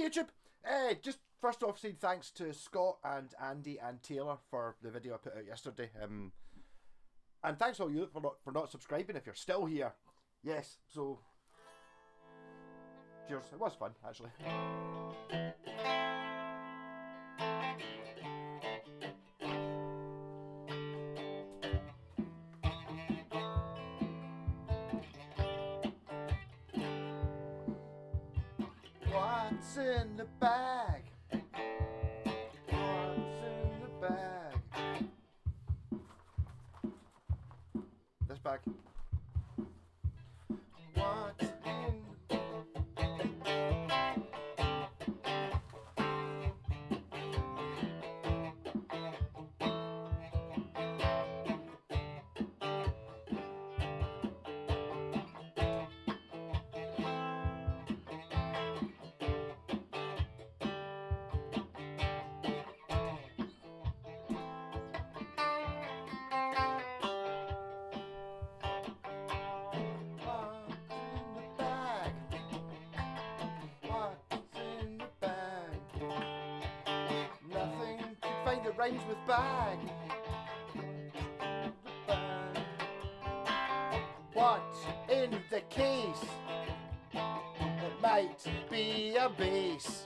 YouTube. Just first off, saying thanks to Scott and Andy and Taylor for the video I put out yesterday. And thanks all you for not subscribing if you're still here. Yes, so cheers. It was fun actually. What's in the bag? What's in the bag? This bag. What's in find that rhymes with bag. What's in the case? It might be a bass.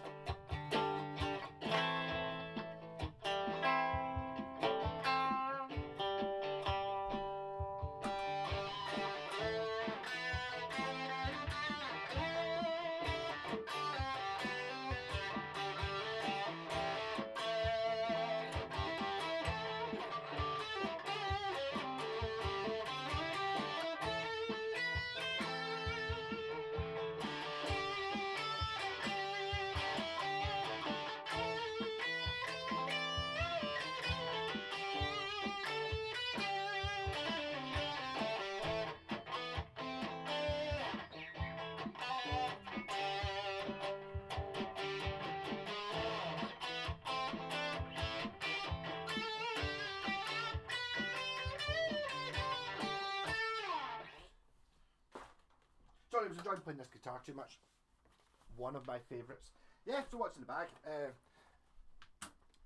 Sorry, I was enjoying playing this guitar too much. One of my favourites. Yeah, so what's in the bag?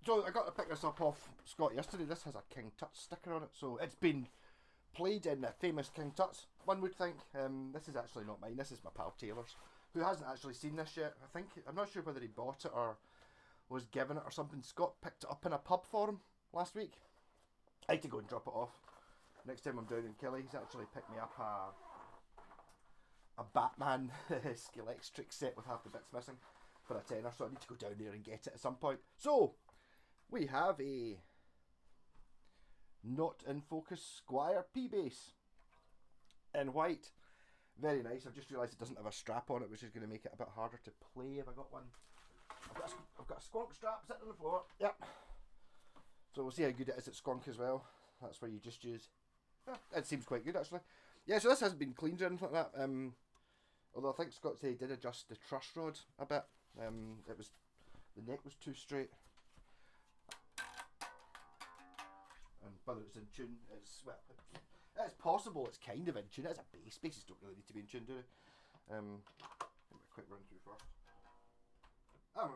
So I got to pick this up off Scott yesterday. This has a King Tut's sticker on it. So it's been played in the famous King Tut's, one would think. This is actually not mine. This is my pal Taylor's, who hasn't actually seen this yet. I'm not sure whether he bought it or was given it or something. Scott picked it up in a pub for him last week. I had to go and drop it off. Next time I'm down in Kelly, he's actually picked me up a Batman Skeletric set with half the bits missing for a tenner, so I need to go down there and get it at some point. So we have a Not in Focus Squire P bass in white. Very nice. I've just realised it doesn't have a strap on it, which is going to make it a bit harder to play if I got one. I've got a squonk strap sitting on the floor. Yep. So we'll see how good it is at squonk as well. That's where you just use. It seems quite good actually. Yeah, so this hasn't been cleaned or anything like that. Although I think Scott said he did adjust the truss rod a bit. It was, the neck was too straight. And whether it's in tune, it's possible it's kind of in tune. It's a bass. Basses don't really need to be in tune, do they? Let me a quick run through first. I'm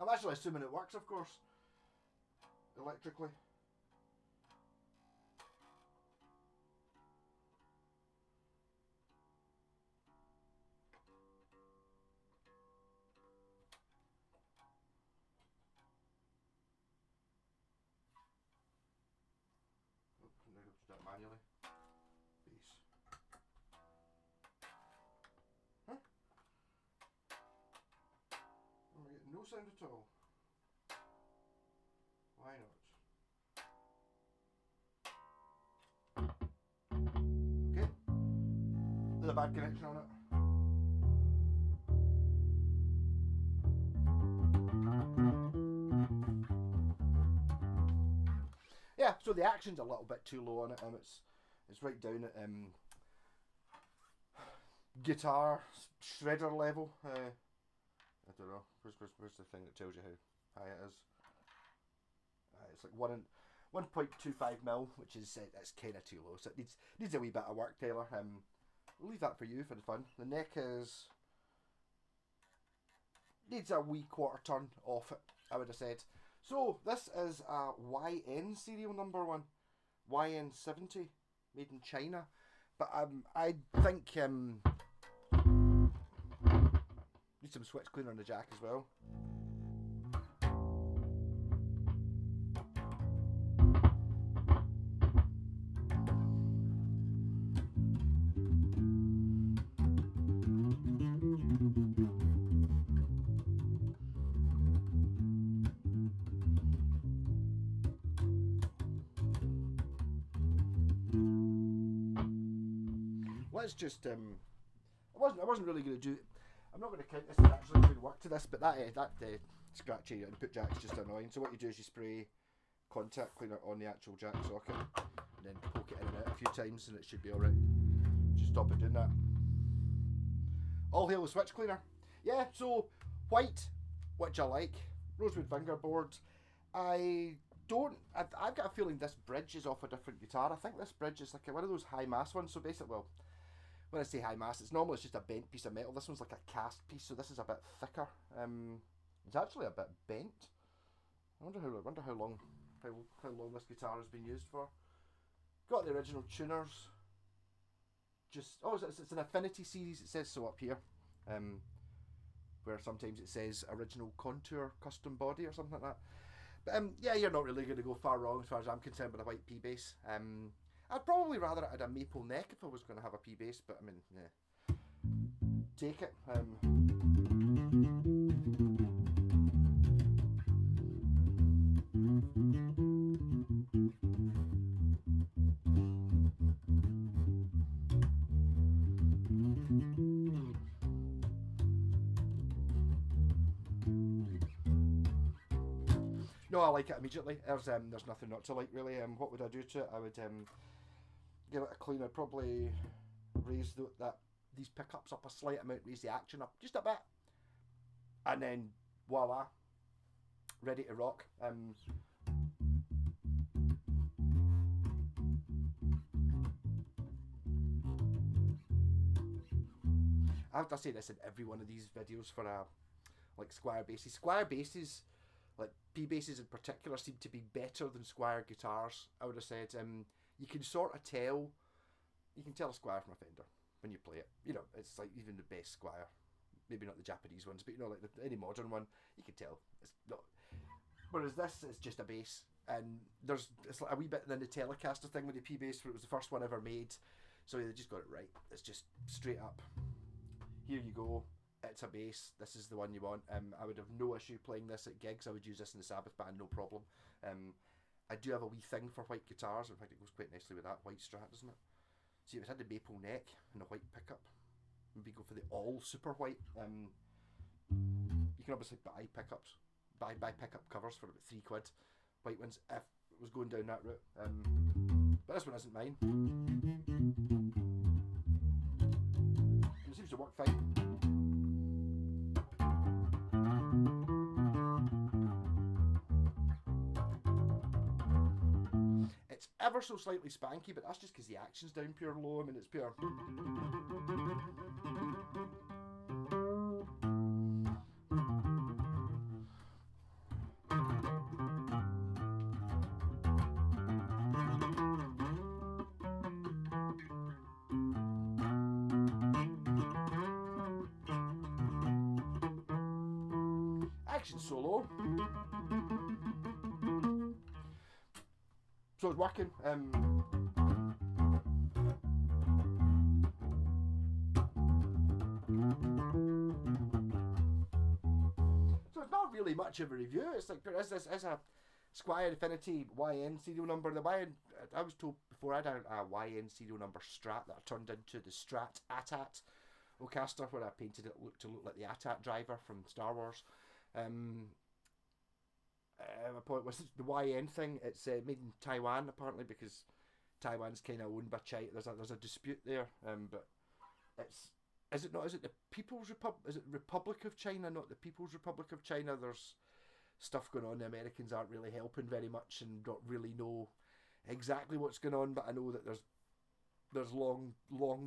actually assuming it works, of course, electrically. Now to do it manually. Bass. Huh? We're getting no sound at all. Why not? Okay. There's a bad connection on it. Yeah, so the action's a little bit too low on it. It's right down at guitar shredder level. I don't know. Where's the thing that tells you how high it is? It's like 1.25 mil, which is that's kind of too low. So it needs a wee bit of work, Taylor. We'll leave that for you for the fun. The neck is needs a wee quarter turn off it, I would have said. So this is a YN serial number one, YN70, made in China. But I think need some switch cleaner on the jack as well. Let's just I wasn't really going to do. I'm not going to count this as actually good work to this, but that scratchy input jack is just annoying. So what you do is you spray contact cleaner on the actual jack socket, and then poke it in and out a few times, and it should be all right. Just stop it doing that. All hail the switch cleaner. Yeah, so white, which I like. Rosewood fingerboard. I've got a feeling this bridge is off a different guitar. I think this bridge is like one of those high mass ones. So basically, well, when I say high mass, it's normally just a bent piece of metal. This one's like a cast piece, so this is a bit thicker. It's actually a bit bent. I wonder how long this guitar has been used for. Got the original tuners. It's an Affinity series. It says so up here, where sometimes it says original contour custom body or something like that. But yeah, you're not really going to go far wrong as far as I'm concerned with a white P bass. I'd probably rather it had a maple neck if I was going to have a P bass, but I mean, yeah, take it. No, I like it immediately. There's nothing not to like really. What would I do to it? I would give it a clean. I'd probably raise these pickups up a slight amount, raise the action up just a bit, and then voila, ready to rock. I have to say this in every one of these videos for like Squier basses. Squier basses, like P basses in particular, seem to be better than Squier guitars. I would have said. You can sort of tell. You can tell a Squier from a Fender when you play it. You know, it's like even the best Squier, maybe not the Japanese ones, but you know, like any modern one, you can tell it's not. Whereas this is just a bass, and it's like a wee bit in the Telecaster thing with the P bass, where it was the first one ever made, so they just got it right. It's just straight up. Here you go. It's a bass. This is the one you want. I would have no issue playing this at gigs. I would use this in the Sabbath band, no problem. I do have a wee thing for white guitars. In fact, it goes quite nicely with that white Strat, doesn't it? See, if it had the maple neck and a white pickup, maybe go for the all super white. You can obviously buy pickups, buy pickup covers for about £3, white ones, if it was going down that route. But this one isn't mine. And it seems to work fine. It's ever so slightly spanky, but that's just because the action's down pure low. I mean, it's pure. Action solo. So it's working. So it's not really much of a review. It's like there is this as a Squier Affinity YN serial number. The YN, I was told before, I had a YN serial number Strat that I turned into the Strat AT-AT Ocaster, where I painted it to look like the AT-AT driver from Star Wars. My point was the YN thing. It's made in Taiwan apparently, because Taiwan's kind of owned by China. There's a dispute there, but is it the People's Republic? Is it Republic of China, not the People's Republic of China? There's stuff going on. The Americans aren't really helping very much and don't really know exactly what's going on. But I know that there's long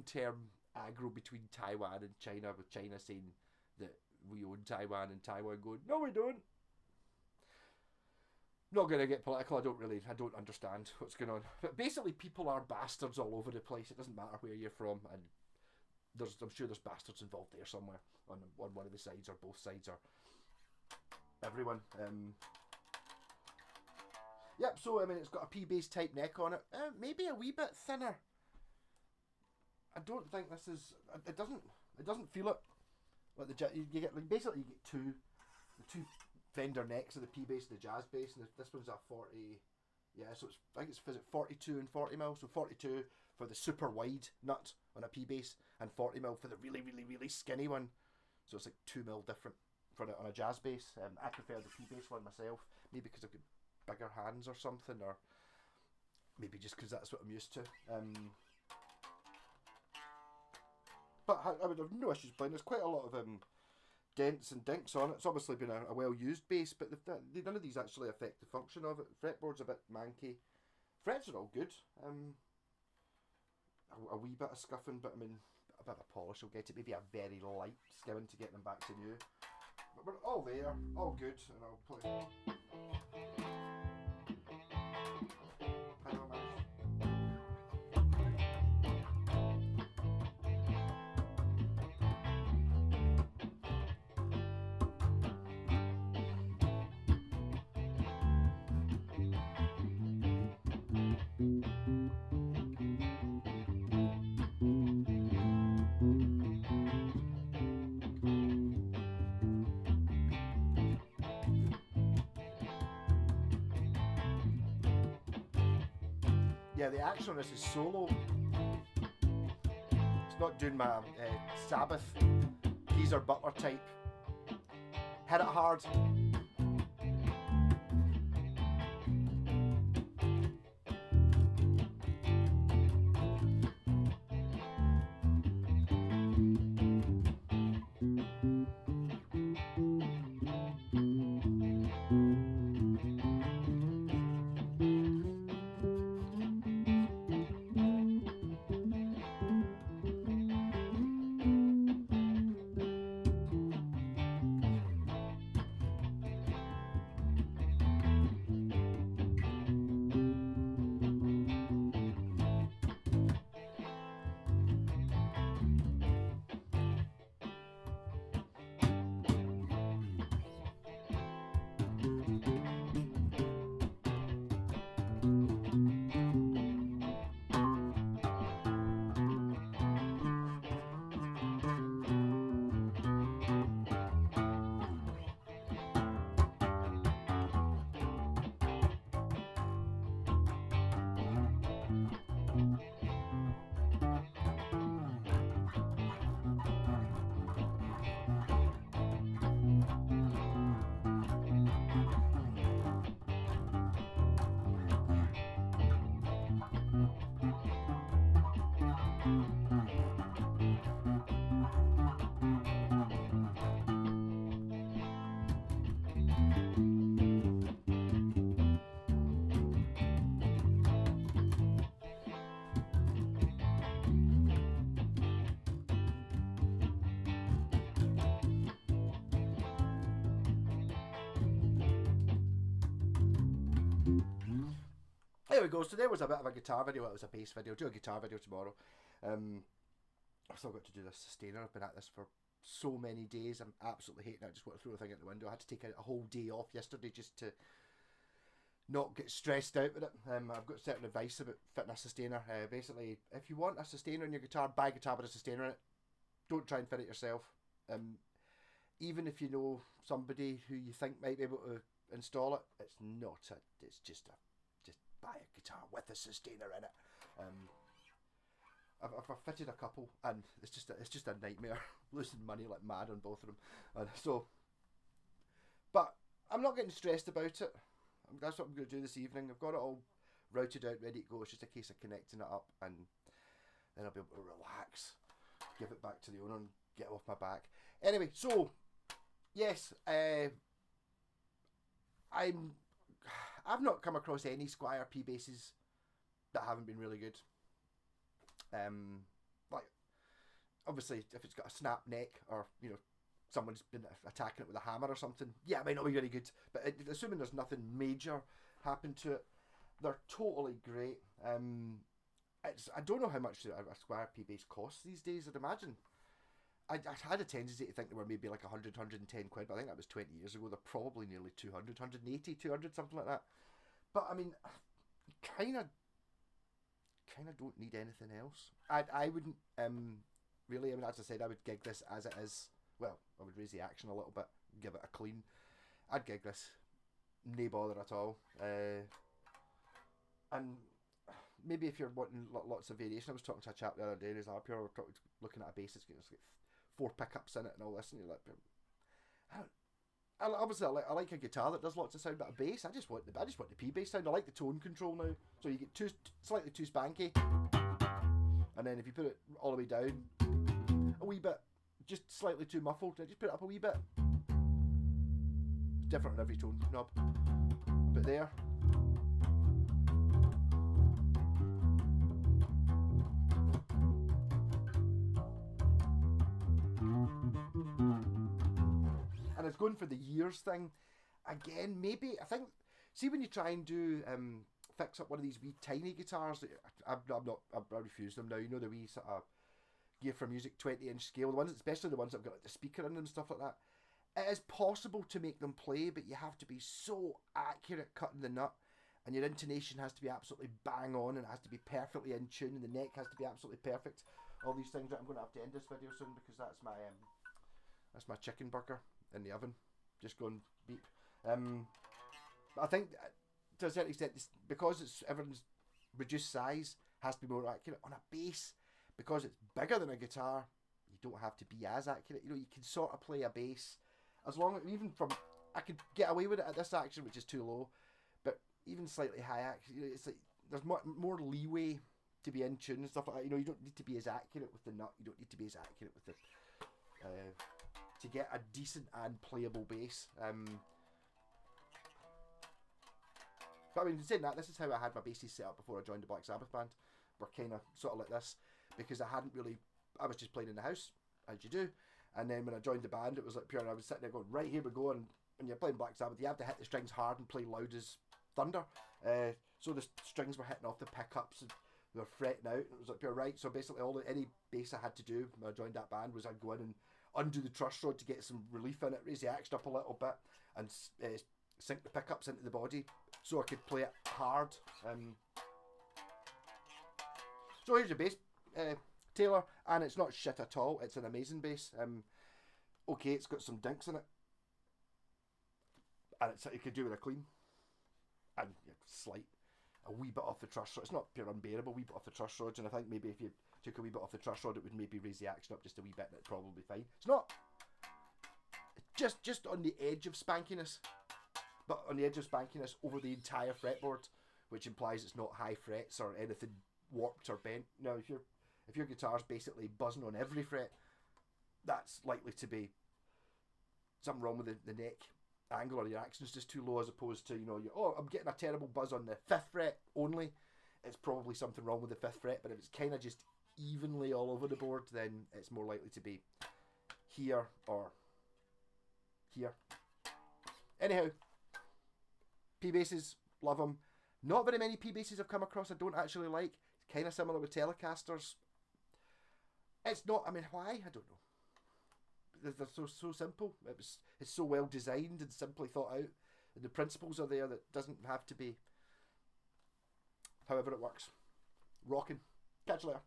term aggro between Taiwan and China, with China saying that we own Taiwan, and Taiwan going, no, we don't. Not going to get political. I don't understand what's going on. But basically, people are bastards all over the place. It doesn't matter where you're from, and I'm sure there's bastards involved there somewhere on one of the sides or both sides or everyone. Yep. So I mean, it's got a P-base type neck on it. Maybe a wee bit thinner. I don't think this is. It doesn't feel it. Like you get basically you get the two Fender necks of the P-bass and the Jazz bass, and this one's a 40. Yeah, so I think it's 42 and 40 mil. So 42 for the super wide nut on a P-bass, and 40 mil for the really, really, really skinny one. So it's like 2 mil different for it on a Jazz bass. I prefer the P-bass one myself, maybe because I've got bigger hands or something, or maybe just because that's what I'm used to. But I would have no issues playing. There's quite a lot of dents and dinks on it. It's obviously been a well-used bass, but none of these actually affect the function of it. Fretboard's a bit manky. Frets are all good. A wee bit of scuffing, but I mean, a bit of polish will get it. Maybe a very light skimming to get them back to new. But we're all there, all good, and I'll play. Yeah, the action on this is solo. It's not doing my Sabbath Geezer Butler type. Hit it hard. There we go. So there was a bit of a guitar video. It was a bass video. I'll do a guitar video tomorrow. I've still got to do this sustainer. I've been at this for so many days. I'm absolutely hating it. I just want to throw the thing out the window. I had to take a whole day off yesterday just to not get stressed out with it. I've got certain advice about fitting a sustainer. Basically, if you want a sustainer in your guitar, buy a guitar with a sustainer in it. Don't try and fit it yourself. Even if you know somebody who you think might be able to install it, it's just buy a guitar with a sustainer in it. I've fitted a couple, and it's just a nightmare. Losing money like mad on both of them, and so. But I'm not getting stressed about it. That's what I'm going to do this evening. I've got it all routed out, ready to go. It's just a case of connecting it up, and then I'll be able to relax, give it back to the owner, and get off my back. Anyway, so yes, I've not come across any Squier P basses that haven't been really good. Like obviously if it's got a snap neck or someone's been attacking it with a hammer or something, yeah, it might not be very good. But assuming there's nothing major happened to it, they're totally great. I don't know how much a square P base costs these days. I'd imagine. I had a tendency to think they were maybe like 100, 110 quid, but I think that was 20 years ago. They're probably nearly 200, 180, 200, something like that. But I mean, kind of don't need anything else. I wouldn't really. I mean, as I said, I would gig this as it is. Well, I would raise the action a little bit, give it a clean. I'd gig this, no bother at all. And maybe if you're wanting lots of variation, I was talking to a chap the other day, and he's like, "We're looking at a bass. It's got 4 pickups in it and all this," and you're like, obviously I like a guitar that does lots of sound, but a bass, I just want the P bass sound. I like the tone control now, so you get slightly too spanky, and then if you put it all the way down a wee bit, just slightly too muffled, just put it up a wee bit. It's different on every tone knob, but there. And it's going for the years thing again. Maybe I think, see, when you try and do fix up one of these wee tiny guitars, I refuse them now. You know, the wee sort of Gear for Music 20-inch scale, the ones, especially the ones that have got like the speaker in them and stuff like that. It is possible to make them play, but you have to be so accurate cutting the nut, and your intonation has to be absolutely bang on, and it has to be perfectly in tune, and the neck has to be absolutely perfect. All these things. I'm going to have to end this video soon because that's my chicken burger in the oven, just going beep. I think to a certain extent, because everything's reduced size, has to be more accurate. On a bass, because it's bigger than a guitar, you don't have to be as accurate. You know, you can sort of play a bass as long as, even from, I could get away with it at this action, which is too low, but even slightly high action, you know, it's like there's more leeway to be in tune and stuff like that. You know, you don't need to be as accurate with the nut. You don't need to be as accurate with the to get a decent and playable bass. But I mean, saying that, this is how I had my basses set up before I joined the Black Sabbath band. We're kind of sort of like this, because I was just playing in the house, as you do. And then when I joined the band, it was like pure, I was sitting there going, right, here we go. And when you're playing Black Sabbath, you have to hit the strings hard and play loud as thunder. So the strings were hitting off the pickups, and they were fretting out. And it was like pure, right. So basically, any bass I had to do when I joined that band was I'd go in and undo the truss rod to get some relief in it, raise the action up a little bit, and sink the pickups into the body so I could play it hard. So here's your bass, Taylor, and it's not shit at all. It's an amazing bass. Okay, it's got some dinks in it, and you could do with a clean, and slight, a wee bit off the truss rod. It's not pure unbearable, a wee bit off the truss rods, and I think maybe if you took a wee bit off the truss rod, it would maybe raise the action up just a wee bit, and it'd probably be fine. It's not just on the edge of spankiness, but on the edge of spankiness over the entire fretboard, which implies it's not high frets or anything warped or bent. Now, if your guitar's basically buzzing on every fret, that's likely to be something wrong with the neck angle, or your action's just too low, as opposed to, you know, I'm getting a terrible buzz on the 5th fret only. It's probably something wrong with the 5th fret, but if it's kind of just evenly all over the board, then it's more likely to be here or here. Anyhow, P basses, love them. Not very many P basses I've come across I don't actually like. It's kind of similar with Telecasters. It's not, I mean, why? I don't know. They're so simple. It's so well designed and simply thought out. And the principles are there that doesn't have to be. However it works. Rocking. Catch you later.